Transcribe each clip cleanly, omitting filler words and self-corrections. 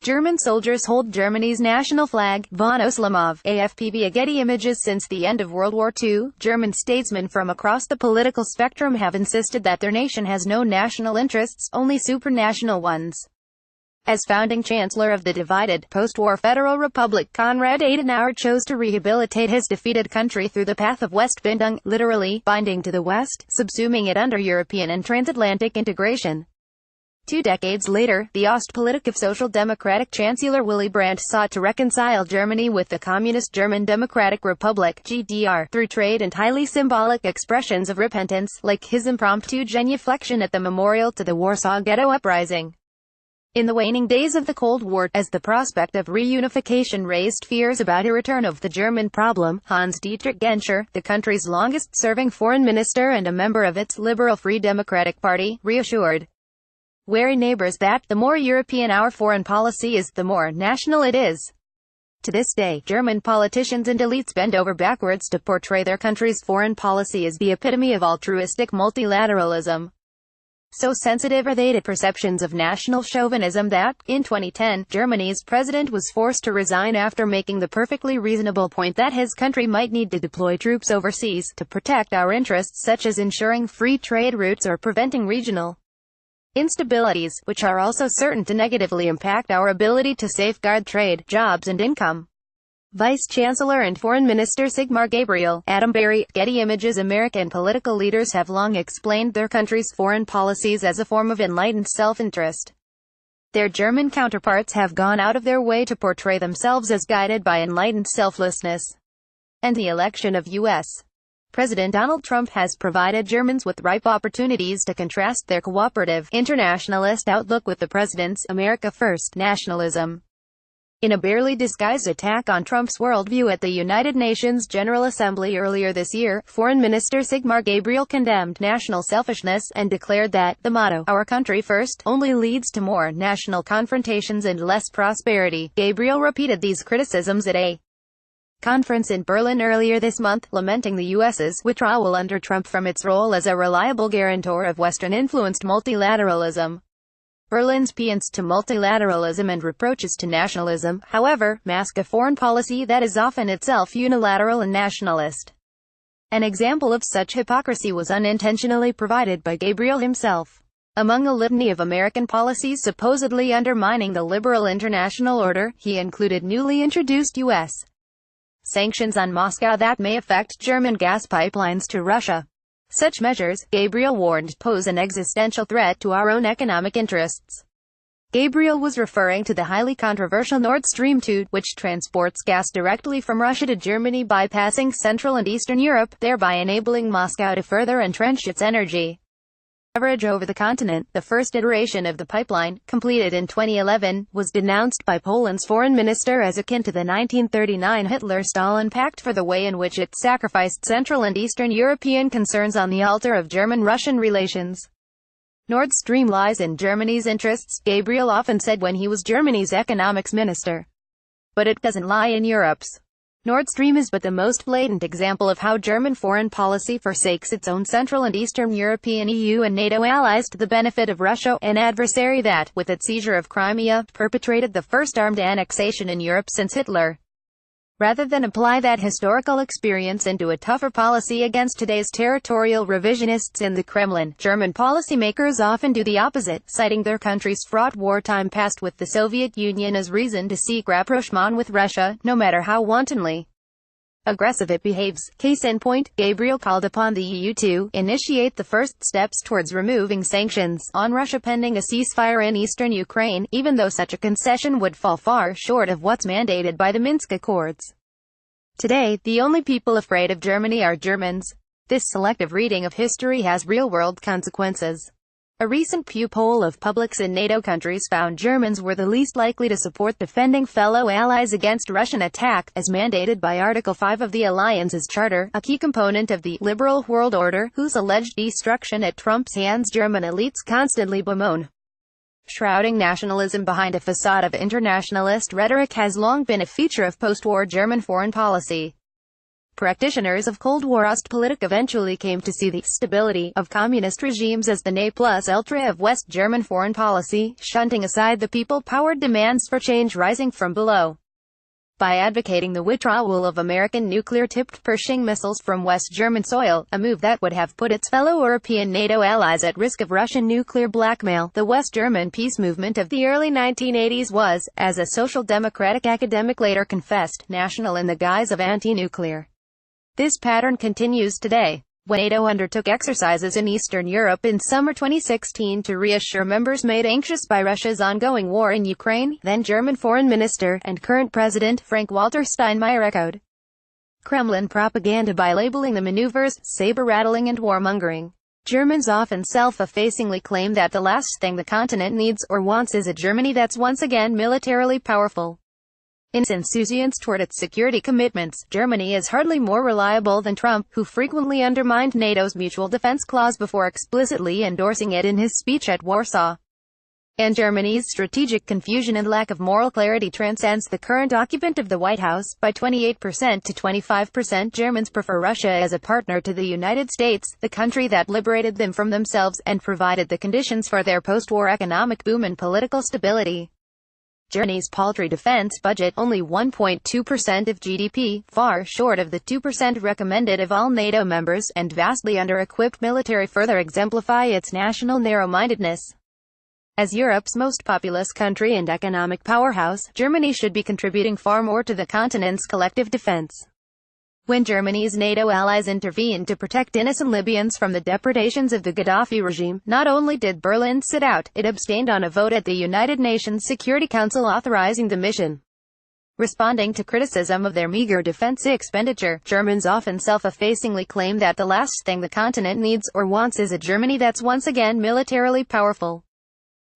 German soldiers hold Germany's national flag. Vano Shlamov, AFP via Getty Images. Since the end of World War II, German statesmen from across the political spectrum have insisted that their nation has no national interests, only supranational ones. As founding chancellor of the divided, post-war Federal Republic, Konrad Adenauer chose to rehabilitate his defeated country through the path of Westbindung, literally, binding to the West, subsuming it under European and transatlantic integration. 2 decades later, the Ostpolitik Social Democratic Chancellor Willy Brandt sought to reconcile Germany with the Communist German Democratic Republic (GDR) through trade and highly symbolic expressions of repentance, like his impromptu genuflection at the memorial to the Warsaw Ghetto Uprising. In the waning days of the Cold War, as the prospect of reunification raised fears about a return of the German problem, Hans-Dietrich Genscher, the country's longest-serving foreign minister and a member of its Liberal Free Democratic Party, reassured wary neighbors that, the more European our foreign policy is, the more national it is. To this day, German politicians and elites bend over backwards to portray their country's foreign policy as the epitome of altruistic multilateralism. So sensitive are they to perceptions of national chauvinism that, in 2010, Germany's president was forced to resign after making the perfectly reasonable point that his country might need to deploy troops overseas to protect our interests, such as ensuring free trade routes or preventing regional instabilities, which are also certain to negatively impact our ability to safeguard trade, jobs and income. Vice Chancellor and Foreign Minister Sigmar Gabriel Attenberry, Getty Images. American political leaders have long explained their country's foreign policies as a form of enlightened self-interest. Their German counterparts have gone out of their way to portray themselves as guided by enlightened selflessness. And the election of U.S. President Donald Trump has provided Germans with ripe opportunities to contrast their cooperative, internationalist outlook with the president's America First nationalism. In a barely disguised attack on Trump's worldview at the United Nations General Assembly earlier this year, Foreign Minister Sigmar Gabriel condemned national selfishness, and declared that the motto, "Our country first," only leads to more national confrontations and less prosperity. Gabriel repeated these criticisms at a conference in Berlin earlier this month, lamenting the U.S.'s withdrawal under Trump from its role as a reliable guarantor of Western-influenced multilateralism. Berlin's paeans to multilateralism and reproaches to nationalism, however, mask a foreign policy that is often itself unilateral and nationalist. An example of such hypocrisy was unintentionally provided by Gabriel himself. Among a litany of American policies supposedly undermining the liberal international order, he included newly introduced U.S. sanctions on Moscow that may affect German gas pipelines to Russia. Such measures, Gabriel warned, pose an existential threat to our own economic interests. Gabriel was referring to the highly controversial Nord Stream 2, which transports gas directly from Russia to Germany bypassing Central and Eastern Europe, thereby enabling Moscow to further entrench its energy leverage over the continent. The first iteration of the pipeline, completed in 2011, was denounced by Poland's foreign minister as akin to the 1939 Hitler-Stalin Pact for the way in which it sacrificed Central and Eastern European concerns on the altar of German-Russian relations. Nord Stream lies in Germany's interests, Gabriel often said when he was Germany's economics minister. But it doesn't lie in Europe's. Nord Stream is but the most blatant example of how German foreign policy forsakes its own Central and Eastern European EU and NATO allies to the benefit of Russia, an adversary that, with its seizure of Crimea, perpetrated the first armed annexation in Europe since Hitler. Rather than apply that historical experience into a tougher policy against today's territorial revisionists in the Kremlin, German policymakers often do the opposite, citing their country's fraught wartime past with the Soviet Union as reason to seek rapprochement with Russia, no matter how wantonly aggressive it behaves. Case in point, Gabriel called upon the EU to initiate the first steps towards removing sanctions on Russia pending a ceasefire in eastern Ukraine, even though such a concession would fall far short of what's mandated by the Minsk Accords. Today, the only people afraid of Germany are Germans. This selective reading of history has real-world consequences. A recent Pew poll of publics in NATO countries found Germans were the least likely to support defending fellow allies against Russian attack, as mandated by Article 5 of the Alliance's Charter, a key component of the liberal world order, whose alleged destruction at Trump's hands German elites constantly bemoan. Shrouding nationalism behind a facade of internationalist rhetoric has long been a feature of post-war German foreign policy. Practitioners of Cold War Ostpolitik eventually came to see the stability of communist regimes as the ne plus ultra of West German foreign policy, shunting aside the people-powered demands for change rising from below. By advocating the withdrawal of American nuclear-tipped Pershing missiles from West German soil, a move that would have put its fellow European NATO allies at risk of Russian nuclear blackmail, the West German peace movement of the early 1980s was, as a social democratic academic later confessed, national in the guise of anti-nuclear. This pattern continues today. When NATO undertook exercises in Eastern Europe in summer 2016 to reassure members made anxious by Russia's ongoing war in Ukraine, then German Foreign Minister, and current President, Frank-Walter Steinmeier echoed Kremlin propaganda by labeling the maneuvers saber-rattling and warmongering. Germans often self-effacingly claim that the last thing the continent needs or wants is a Germany that's once again militarily powerful. In its insouciance toward its security commitments, Germany is hardly more reliable than Trump, who frequently undermined NATO's mutual defense clause before explicitly endorsing it in his speech at Warsaw. And Germany's strategic confusion and lack of moral clarity transcends the current occupant of the White House. By 28% to 25% Germans prefer Russia as a partner to the United States, the country that liberated them from themselves and provided the conditions for their post-war economic boom and political stability. Germany's paltry defense budget, only 1.2% of GDP, far short of the 2% recommended of all NATO members, and vastly under-equipped military further exemplify its national narrow-mindedness. As Europe's most populous country and economic powerhouse, Germany should be contributing far more to the continent's collective defense. When Germany's NATO allies intervened to protect innocent Libyans from the depredations of the Gaddafi regime, not only did Berlin sit out, it abstained on a vote at the United Nations Security Council authorizing the mission. Responding to criticism of their meager defense expenditure, Germans often self-effacingly claim that the last thing the continent needs or wants is a Germany that's once again militarily powerful.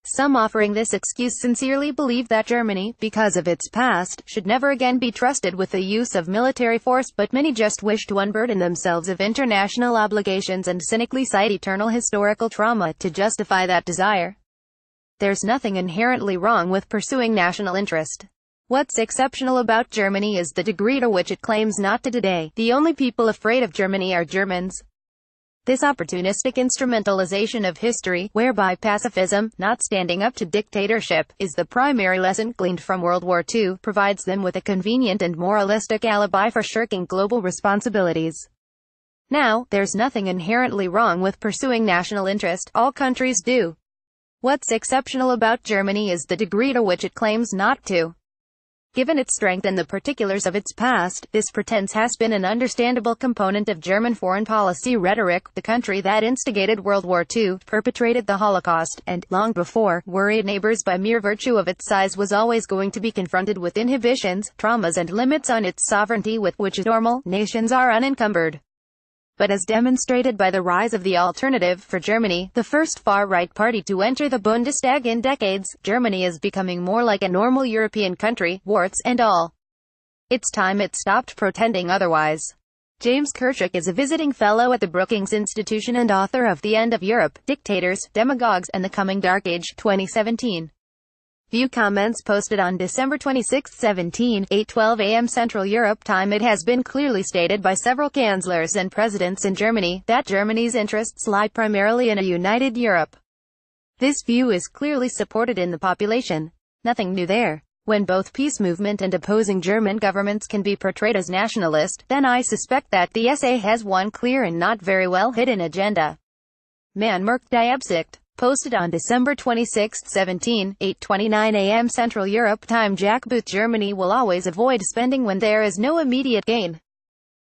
Some offering this excuse sincerely believe that Germany, because of its past, should never again be trusted with the use of military force, but many just wish to unburden themselves of international obligations and cynically cite eternal historical trauma to justify that desire. There's nothing inherently wrong with pursuing national interest. What's exceptional about Germany is the degree to which it claims not to today. The only people afraid of Germany are Germans. This opportunistic instrumentalization of history, whereby pacifism, not standing up to dictatorship, is the primary lesson gleaned from World War II, provides them with a convenient and moralistic alibi for shirking global responsibilities. Now, there's nothing inherently wrong with pursuing national interest. All countries do. What's exceptional about Germany is the degree to which it claims not to. Given its strength and the particulars of its past, this pretense has been an understandable component of German foreign policy rhetoric. The country that instigated World War II, perpetrated the Holocaust, and, long before, worried neighbors by mere virtue of its size was always going to be confronted with inhibitions, traumas and limits on its sovereignty with which normal nations are unencumbered. But as demonstrated by the rise of the Alternative for Germany, the first far-right party to enter the Bundestag in decades, Germany is becoming more like a normal European country, warts and all. It's time it stopped pretending otherwise. James Kirchhoff is a visiting fellow at the Brookings Institution and author of The End of Europe, Dictators, Demagogues, and the Coming Dark Age, 2017. View comments posted on December 26, 8:12 a.m. Central Europe Time. It has been clearly stated by several chancellors and presidents in Germany that Germany's interests lie primarily in a united Europe. This view is clearly supported in the population. Nothing new there. When both peace movement and opposing German governments can be portrayed as nationalist, then I suspect that the SA has one clear and not very well hidden agenda. Man merkt die Absicht. Posted on December 26, 8:29 a.m. Central Europe Time. Jack Booth. Germany will always avoid spending when there is no immediate gain.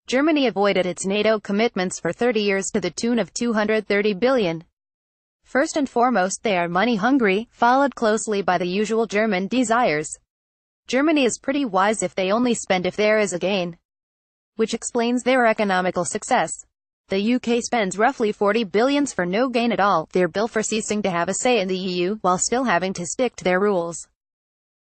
Germany avoided its NATO commitments for 30 years to the tune of $230 billion. First and foremost, they are money hungry, followed closely by the usual German desires. Germany is pretty wise if they only spend if there is a gain, which explains their economical success. The UK spends roughly $40 billion for no gain at all, their bill for ceasing to have a say in the EU, while still having to stick to their rules.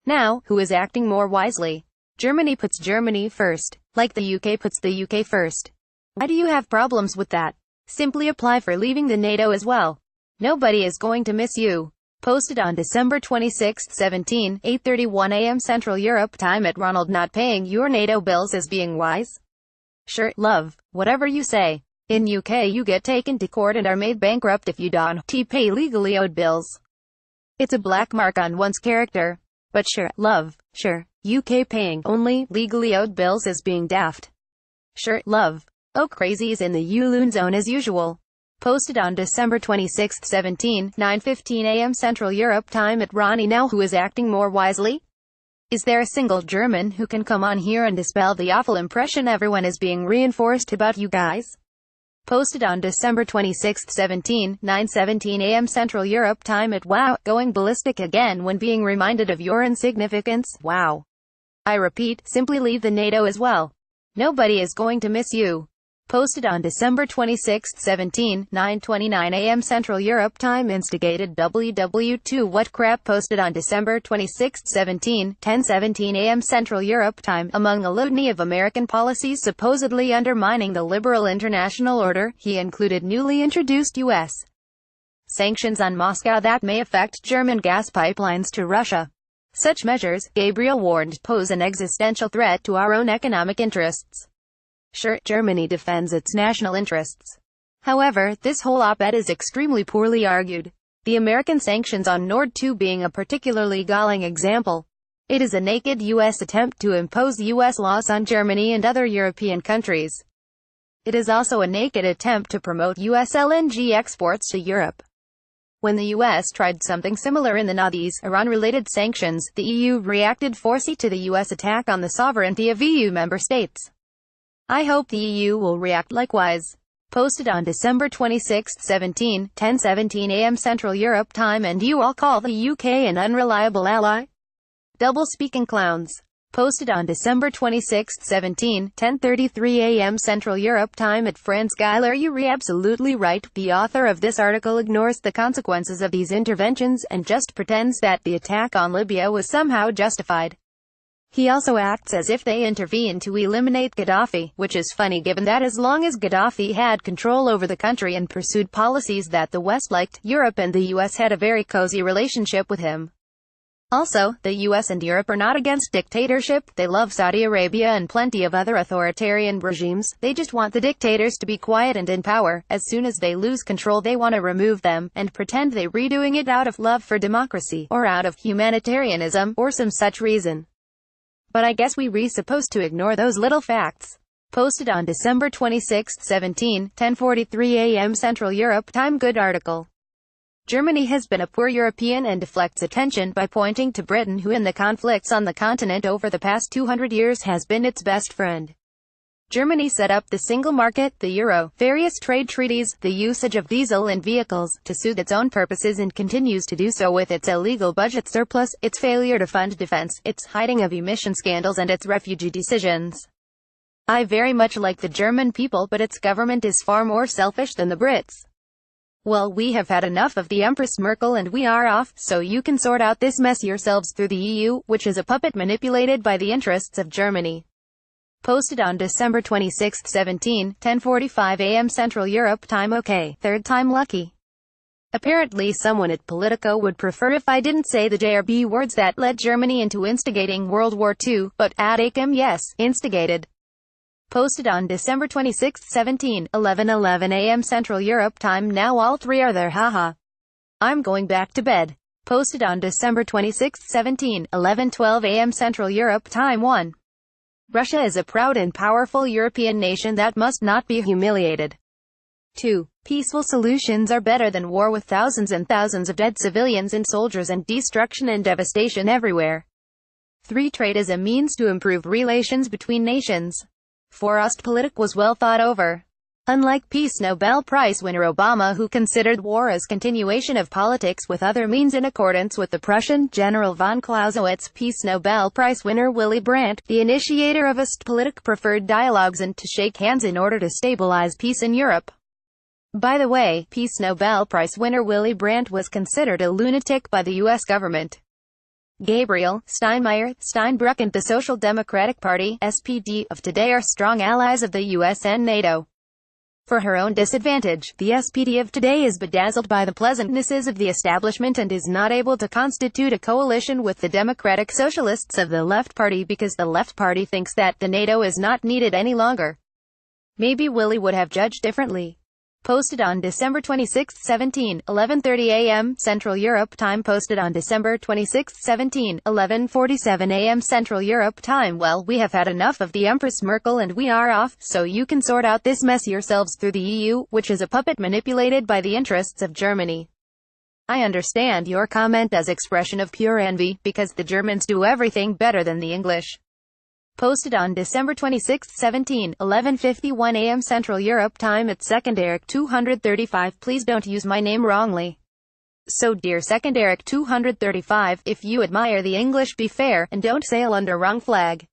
Now, who is acting more wisely? Germany puts Germany first, like the UK puts the UK first. Why do you have problems with that? Simply apply for leaving the NATO as well. Nobody is going to miss you. Posted on December 26, 8:31 a.m. Central Europe Time. At Ronald. Not paying your NATO bills as being wise? Sure, love, whatever you say. In UK you get taken to court and are made bankrupt if you don't pay legally owed bills. It's a black mark on one's character. But sure, love, sure, UK paying only legally owed bills is being daft. Sure, love. Oh, crazies in the U-Loon zone as usual. Posted on December 26, 9:15 a.m. Central Europe time at Ronnie Now, who is acting more wisely? Is there a single German who can come on here and dispel the awful impression everyone is being reinforced about you guys? Posted on December 26, 9:17 a.m. Central Europe time at Wow, going ballistic again when being reminded of your insignificance. Wow. I repeat, simply leave the NATO as well. Nobody is going to miss you. Posted on December 26, 9:29 a.m. Central Europe time. Instigated WW2 What Crap. Posted on December 26, 10:17 a.m. Central Europe time. Among a litany of American policies supposedly undermining the liberal international order, he included newly introduced U.S. sanctions on Moscow that may affect German gas pipelines to Russia. Such measures, Gabriel warned, pose an existential threat to our own economic interests. Sure, Germany defends its national interests. However, this whole op-ed is extremely poorly argued. The American sanctions on Nord 2 being a particularly galling example. It is a naked U.S. attempt to impose U.S. laws on Germany and other European countries. It is also a naked attempt to promote U.S. LNG exports to Europe. When the U.S. tried something similar in the noughties, Iran-related sanctions, the EU reacted forcefully to the U.S. attack on the sovereignty of EU member states. I hope the EU will react likewise. Posted on December 26, 10:17 a.m. Central Europe time. And you all call the UK an unreliable ally? Double-speaking clowns. Posted on December 26, 10:33 a.m. Central Europe time at Franz Geiler. You're absolutely right. The author of this article ignores the consequences of these interventions and just pretends that the attack on Libya was somehow justified. He also acts as if they intervened to eliminate Gaddafi, which is funny given that as long as Gaddafi had control over the country and pursued policies that the West liked, Europe and the US had a very cozy relationship with him. Also, the US and Europe are not against dictatorship, they love Saudi Arabia and plenty of other authoritarian regimes, they just want the dictators to be quiet and in power. As soon as they lose control they want to remove them, and pretend they're redoing it out of love for democracy, or out of humanitarianism, or some such reason. But I guess we're supposed to ignore those little facts. Posted on December 26, 10:43 a.m. Central Europe time. Good article. Germany has been a poor European and deflects attention by pointing to Britain, who in the conflicts on the continent over the past 200 years has been its best friend. Germany set up the single market, the euro, various trade treaties, the usage of diesel in vehicles, to suit its own purposes and continues to do so with its illegal budget surplus, its failure to fund defense, its hiding of emission scandals and its refugee decisions. I very much like the German people, but its government is far more selfish than the Brits. Well, we have had enough of the Empress Merkel and we are off, so you can sort out this mess yourselves through the EU, which is a puppet manipulated by the interests of Germany. Posted on December 26, 10:45 a.m. Central Europe time. Okay, third time lucky. Apparently someone at Politico would prefer if I didn't say the JRB words that led Germany into instigating World War II, but ad acem, yes, instigated. Posted on December 26, 11:11 a.m. Central Europe time. Now all three are there, haha. I'm going back to bed. Posted on December 26, 11:12 a.m. Central Europe time. 1. Russia is a proud and powerful European nation that must not be humiliated. 2. Peaceful solutions are better than war with thousands and thousands of dead civilians and soldiers and destruction and devastation everywhere. 3. Trade is a means to improve relations between nations. 4. Ostpolitik was well thought over. Unlike Peace Nobel Prize winner Obama, who considered war as continuation of politics with other means in accordance with the Prussian General von Clausewitz, Peace Nobel Prize winner Willy Brandt, the initiator of Ostpolitik, preferred dialogues and to shake hands in order to stabilize peace in Europe. By the way, Peace Nobel Prize winner Willy Brandt was considered a lunatic by the U.S. government. Gabriel, Steinmeier, Steinbrück and the Social Democratic Party, SPD, of today are strong allies of the U.S. and NATO. For her own disadvantage, the SPD of today is bedazzled by the pleasantnesses of the establishment and is not able to constitute a coalition with the Democratic Socialists of the Left Party because the Left Party thinks that the NATO is not needed any longer. Maybe Willie would have judged differently. Posted on December 26, 11:30 a.m. Central Europe Time. Posted on December 26, 11:47 a.m. Central Europe Time. Well, we have had enough of the Empress Merkel and we are off, so you can sort out this mess yourselves through the EU, which is a puppet manipulated by the interests of Germany. I understand your comment as expression of pure envy, because the Germans do everything better than the English. Posted on December 26, 11:51 a.m. Central Europe Time at Secondaric 235. Please don't use my name wrongly. So dear Secondaric 235, if you admire the English, be fair, and don't sail under wrong flag.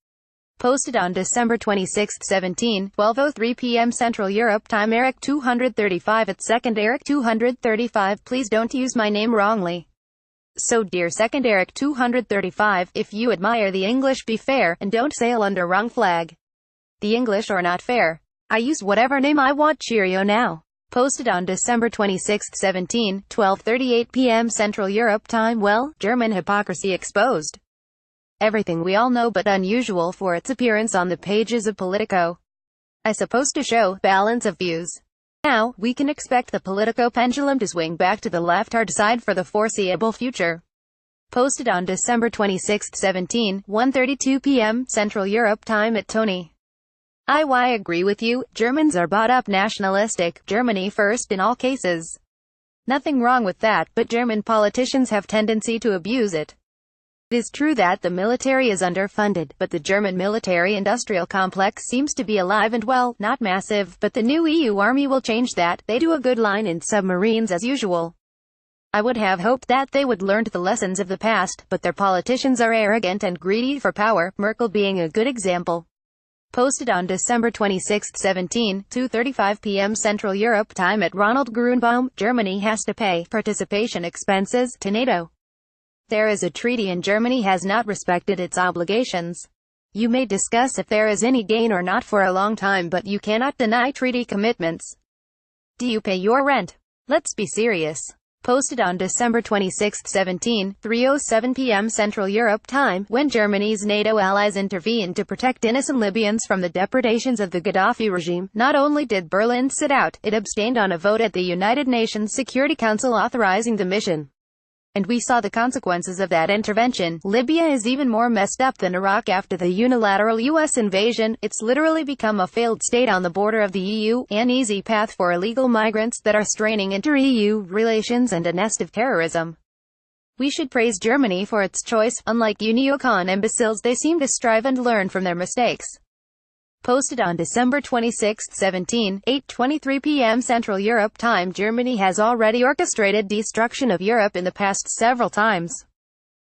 Posted on December 26, 12:03 p.m. Central Europe Time. Eric 235 at Secondaric 235. Please don't use my name wrongly. So dear Secondaric 235, if you admire the English, be fair, and don't sail under wrong flag. The English are not fair. I use whatever name I want. Cheerio now. Posted on December 26, 12:38 p.m. Central Europe Time. Well, German hypocrisy exposed. Everything we all know but unusual for its appearance on the pages of Politico. I suppose to show balance of views. Now, we can expect the Politico pendulum to swing back to the left-hard side for the foreseeable future. Posted on December 26, 1:32 p.m. Central Europe Time at Tony. I agree with you, Germans are bought up nationalistic, Germany first in all cases. Nothing wrong with that, but German politicians have tendency to abuse it. It is true that the military is underfunded, but the German military-industrial complex seems to be alive and well, not massive, but the new EU army will change that. They do a good line in submarines as usual. I would have hoped that they would learn the lessons of the past, but their politicians are arrogant and greedy for power, Merkel being a good example. Posted on December 26, 2:35 p.m. Central Europe Time at Ronald Grunbaum. Germany has to pay participation expenses to NATO. There is a treaty and Germany has not respected its obligations. You may discuss if there is any gain or not for a long time, but you cannot deny treaty commitments. Do you pay your rent? Let's be serious. Posted on December 26, 3:07 p.m. Central Europe Time. When Germany's NATO allies intervened to protect innocent Libyans from the depredations of the Gaddafi regime, not only did Berlin sit out, it abstained on a vote at the United Nations Security Council authorizing the mission. And we saw the consequences of that intervention. Libya is even more messed up than Iraq after the unilateral U.S. invasion. It's literally become a failed state on the border of the EU, an easy path for illegal migrants that are straining inter-EU relations and a nest of terrorism. We should praise Germany for its choice. Unlike you neocon imbeciles, they seem to strive and learn from their mistakes. Posted on December 26, 8:23 p.m. Central Europe Time. Germany has already orchestrated destruction of Europe in the past several times.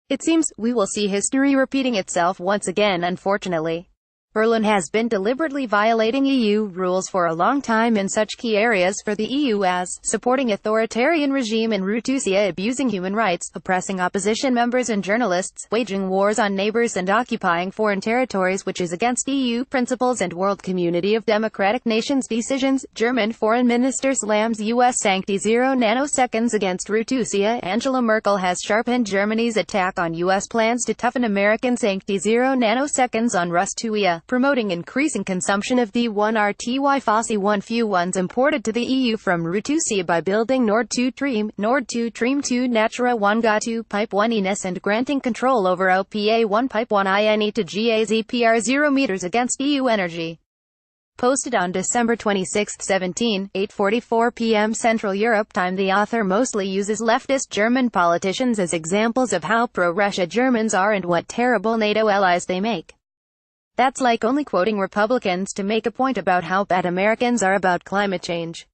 It seems we will see history repeating itself once again, unfortunately. Berlin has been deliberately violating EU rules for a long time in such key areas for the EU as supporting authoritarian regime in Rutuzia, abusing human rights, oppressing opposition members and journalists, waging wars on neighbors and occupying foreign territories, which is against EU principles and World Community of Democratic Nations decisions. German Foreign Minister slams US sanctity 0 nanoseconds against Rutuzia. Angela Merkel has sharpened Germany's attack on US plans to toughen American sanctity 0 nanoseconds on Rutuzia, promoting increasing consumption of D1RTY Fossey 1 few ones imported to the EU from Rutuzia by building Nord 2 Stream, Nord 2 Stream 2 Natura 1 Ga2 Pipe 1 ENS and granting control over OPA 1 Pipe 1 INE to GAZPR 0 meters against EU energy. Posted on December 26, 8:44 p.m. Central Europe Time. The author mostly uses leftist German politicians as examples of how pro-Russia Germans are and what terrible NATO allies they make. That's like only quoting Republicans to make a point about how bad Americans are about climate change.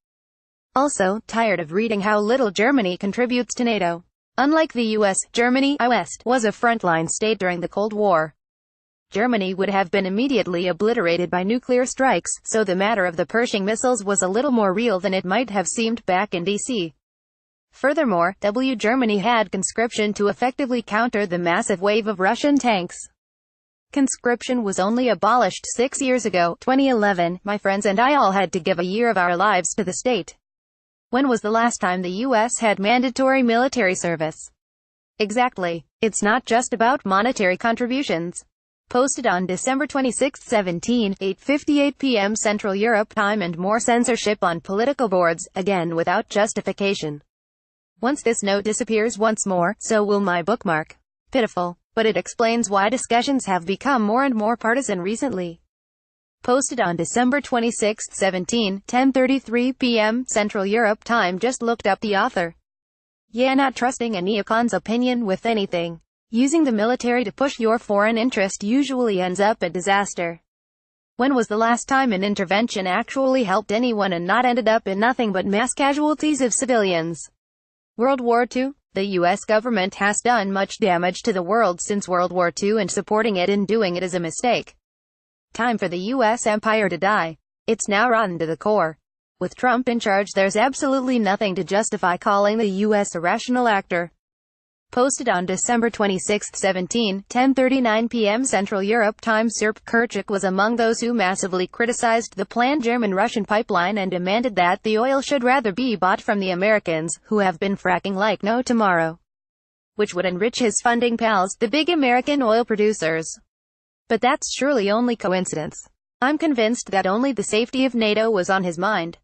Also, tired of reading how little Germany contributes to NATO. Unlike the US, Germany, West, was a frontline state during the Cold War. Germany would have been immediately obliterated by nuclear strikes, so the matter of the Pershing missiles was a little more real than it might have seemed back in DC. Furthermore, Germany had conscription to effectively counter the massive wave of Russian tanks. Conscription was only abolished 6 years ago, 2011. My friends and I all had to give a year of our lives to the state. When was the last time the US had mandatory military service? Exactly. It's not just about monetary contributions. Posted on December 26, 8:58 p.m. Central Europe Time, and more censorship on political boards, again without justification. Once this note disappears once more, so will my bookmark. Pitiful. But it explains why discussions have become more and more partisan recently. Posted on December 26, 10:33 p.m. Central Europe Time. Just looked up the author. Yeah, not trusting a neocon's opinion with anything. Using the military to push your foreign interest usually ends up a disaster. When was the last time an intervention actually helped anyone and not ended up in nothing but mass casualties of civilians? World War II? The US government has done much damage to the world since World War II, and supporting it in doing it is a mistake. Time for the US empire to die. It's now rotten to the core. With Trump in charge, there's absolutely nothing to justify calling the US a rational actor. Posted on December 26, 10:39 p.m. Central Europe Time. Sierp Kerchak was among those who massively criticized the planned German-Russian pipeline and demanded that the oil should rather be bought from the Americans, who have been fracking like no tomorrow, which would enrich his funding pals, the big American oil producers. But that's surely only coincidence. I'm convinced that only the safety of NATO was on his mind.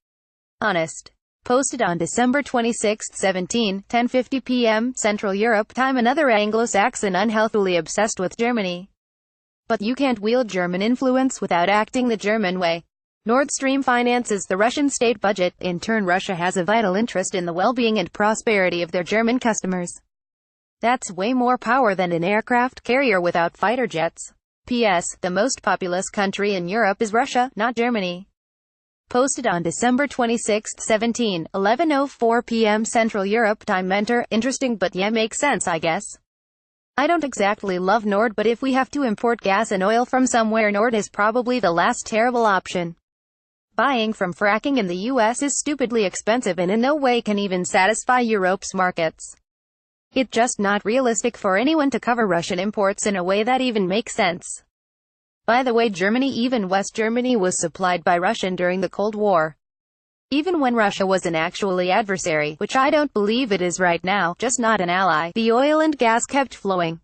Honest. Posted on December 26, 10:50 p.m. Central Europe Time. Another Anglo-Saxon unhealthily obsessed with Germany. But you can't wield German influence without acting the German way. Nord Stream finances the Russian state budget. In turn, Russia has a vital interest in the well-being and prosperity of their German customers. That's way more power than an aircraft carrier without fighter jets. P.S. The most populous country in Europe is Russia, not Germany. Posted on December 26, 11:04 p.m. Central Europe Time. Mentor, interesting, but yeah, makes sense, I guess. I don't exactly love Nord, but if we have to import gas and oil from somewhere, Nord is probably the last terrible option. Buying from fracking in the US is stupidly expensive and in no way can even satisfy Europe's markets. It's just not realistic for anyone to cover Russian imports in a way that even makes sense. By the way, Germany, even West Germany, was supplied by Russia during the Cold War. Even when Russia was an actually adversary, which I don't believe it is right now, just not an ally, the oil and gas kept flowing.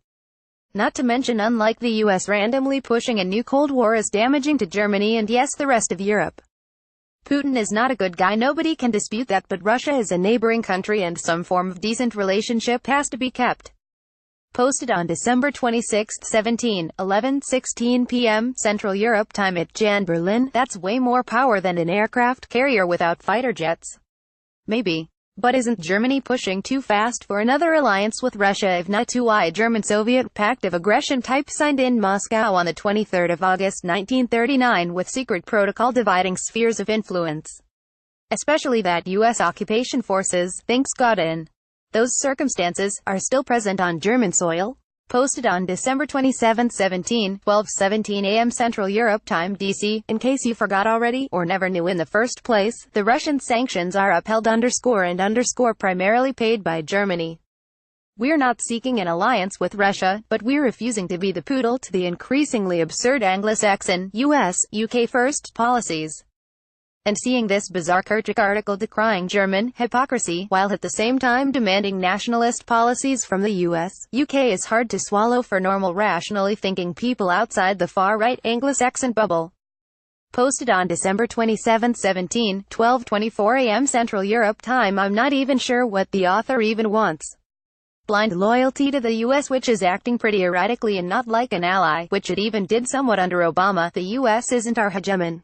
Not to mention, unlike the US, randomly pushing a new Cold War is damaging to Germany and yes, the rest of Europe. Putin is not a good guy, nobody can dispute that, but Russia is a neighboring country and some form of decent relationship has to be kept. Posted on December 26, 11:16 p.m. Central Europe Time. At Jan Berlin, that's way more power than an aircraft carrier without fighter jets. Maybe. But isn't Germany pushing too fast for another alliance with Russia, if not too wide? German-Soviet Pact of Aggression type signed in Moscow on the 23rd of August 1939 with secret protocol dividing spheres of influence. Especially that U.S. occupation forces, thanks God in those circumstances, are still present on German soil. Posted on December 27, 12:17 a.m. Central Europe Time. DC, in case you forgot already, or never knew in the first place, the Russian sanctions are upheld primarily paid by Germany. We're not seeking an alliance with Russia, but we're refusing to be the poodle to the increasingly absurd Anglo-Saxon, US, UK first policies. And seeing this bizarre Kerchak article decrying German hypocrisy, while at the same time demanding nationalist policies from the US, UK is hard to swallow for normal rationally thinking people outside the far-right Anglo-Saxon bubble. Posted on December 27, 12:24 a.m. Central Europe Time. I'm not even sure what the author even wants. Blind loyalty to the US, which is acting pretty erratically and not like an ally, which it even did somewhat under Obama. The US isn't our hegemon.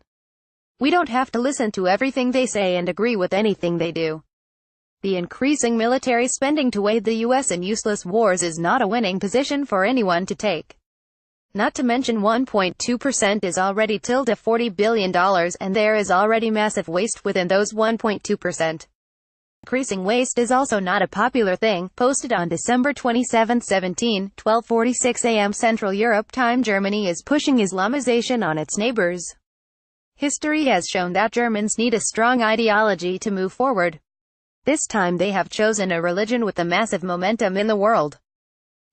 We don't have to listen to everything they say and agree with anything they do. The increasing military spending to aid the US in useless wars is not a winning position for anyone to take. Not to mention 1.2% is already $40 billion, and there is already massive waste within those 1.2%. Increasing waste is also not a popular thing. Posted on December 27, 12:46 a.m. Central Europe Time. Germany is pushing Islamization on its neighbors. History has shown that Germans need a strong ideology to move forward. This time they have chosen a religion with a massive momentum in the world.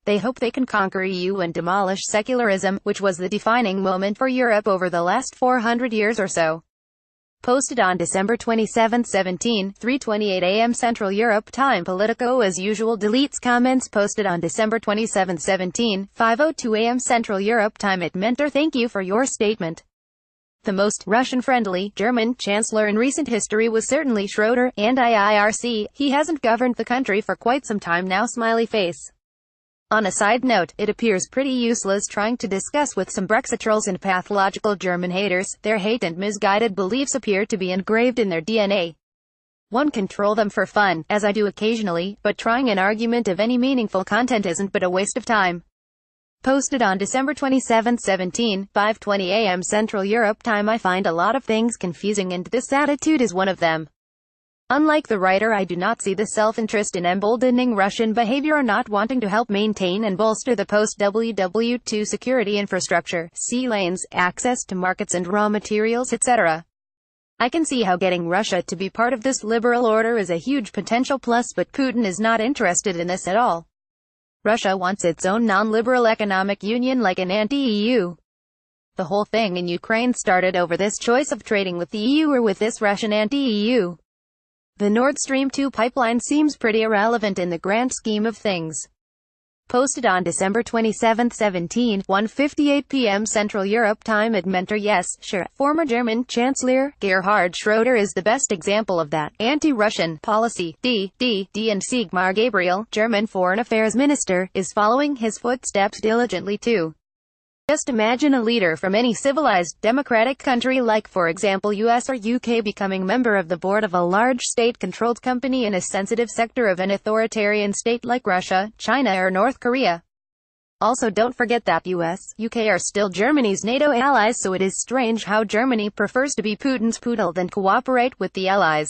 They hope they can conquer EU and demolish secularism, which was the defining moment for Europe over the last 400 years or so. Posted on December 27, 3:28 a.m. Central Europe Time. Politico as usual deletes comments posted on December 27, 5:02 a.m. Central Europe Time. At Mentor, thank you for your statement. The most Russian-friendly German chancellor in recent history was certainly Schroeder, and IIRC. He hasn't governed the country for quite some time now. Smiley face. On a side note, it appears pretty useless trying to discuss with some Brexit trolls and pathological German haters. Their hate and misguided beliefs appear to be engraved in their DNA. One can troll them for fun, as I do occasionally, but trying an argument of any meaningful content isn't but a waste of time. Posted on December 27, 5:20 a.m. Central Europe Time. I find a lot of things confusing, and this attitude is one of them. Unlike the writer, I do not see the self-interest in emboldening Russian behavior or not wanting to help maintain and bolster the post-WW2 security infrastructure, sea lanes, access to markets and raw materials, etc. I can see how getting Russia to be part of this liberal order is a huge potential plus, but Putin is not interested in this at all. Russia wants its own non-liberal economic union like an anti-EU. The whole thing in Ukraine started over this choice of trading with the EU or with this Russian anti-EU. The Nord Stream 2 pipeline seems pretty irrelevant in the grand scheme of things. Posted on December 27, 1:58 p.m. Central Europe Time. At Mentor, yes, sure, former German Chancellor Gerhard Schroeder is the best example of that anti-Russian policy. And Sigmar Gabriel, German Foreign Affairs Minister, is following his footsteps diligently too. Just imagine a leader from any civilized, democratic country like, for example, US or UK becoming member of the board of a large state-controlled company in a sensitive sector of an authoritarian state like Russia, China or North Korea. Also, don't forget that US, UK are still Germany's NATO allies, so it is strange how Germany prefers to be Putin's poodle than cooperate with the allies.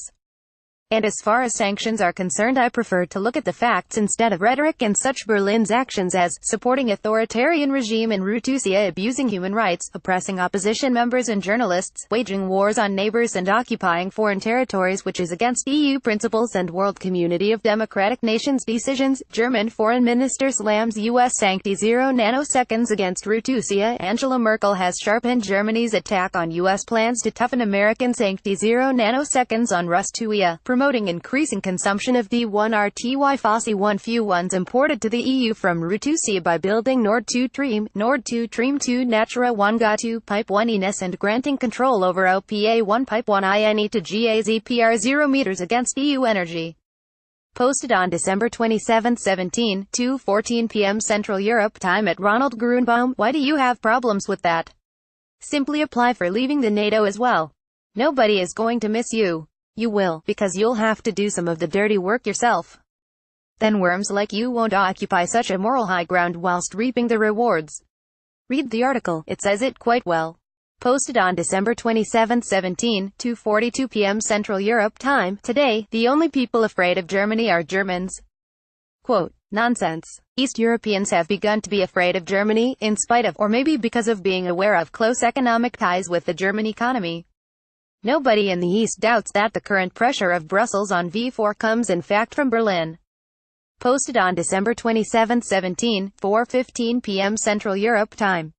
And as far as sanctions are concerned, I prefer to look at the facts instead of rhetoric, and such Berlin's actions as supporting authoritarian regime in Rutusia, abusing human rights, oppressing opposition members and journalists, waging wars on neighbors and occupying foreign territories, which is against EU principles and world community of democratic nations decisions. German Foreign Minister slams US sancti 0 nanoseconds against Rutusia. Angela Merkel has sharpened Germany's attack on US plans to toughen American sancti 0 nanoseconds on Rustuia, promoting increasing consumption of D1RTY Fossey 1 few ones imported to the EU from Rutusia by building Nord 2 Stream, Nord 2 Stream 2 Natura 1 GA2 Pipe 1 ENES and granting control over OPA 1 Pipe 1 INE to GAZPR 0 meters against EU energy. Posted on December 27, 2:14 p.m. Central Europe Time. At Ronald Grunbaum, why do you have problems with that? Simply apply for leaving the NATO as well. Nobody is going to miss you. You will, because you'll have to do some of the dirty work yourself. Then worms like you won't occupy such a moral high ground whilst reaping the rewards. Read the article, it says it quite well. Posted on December 27, 2:42 p.m. Central Europe Time. Today, the only people afraid of Germany are Germans. Quote, nonsense. East Europeans have begun to be afraid of Germany, in spite of, or maybe because of being aware of close economic ties with the German economy. Nobody in the East doubts that the current pressure of Brussels on V4 comes in fact from Berlin. Posted on December 27, 4:15 p.m. Central Europe Time.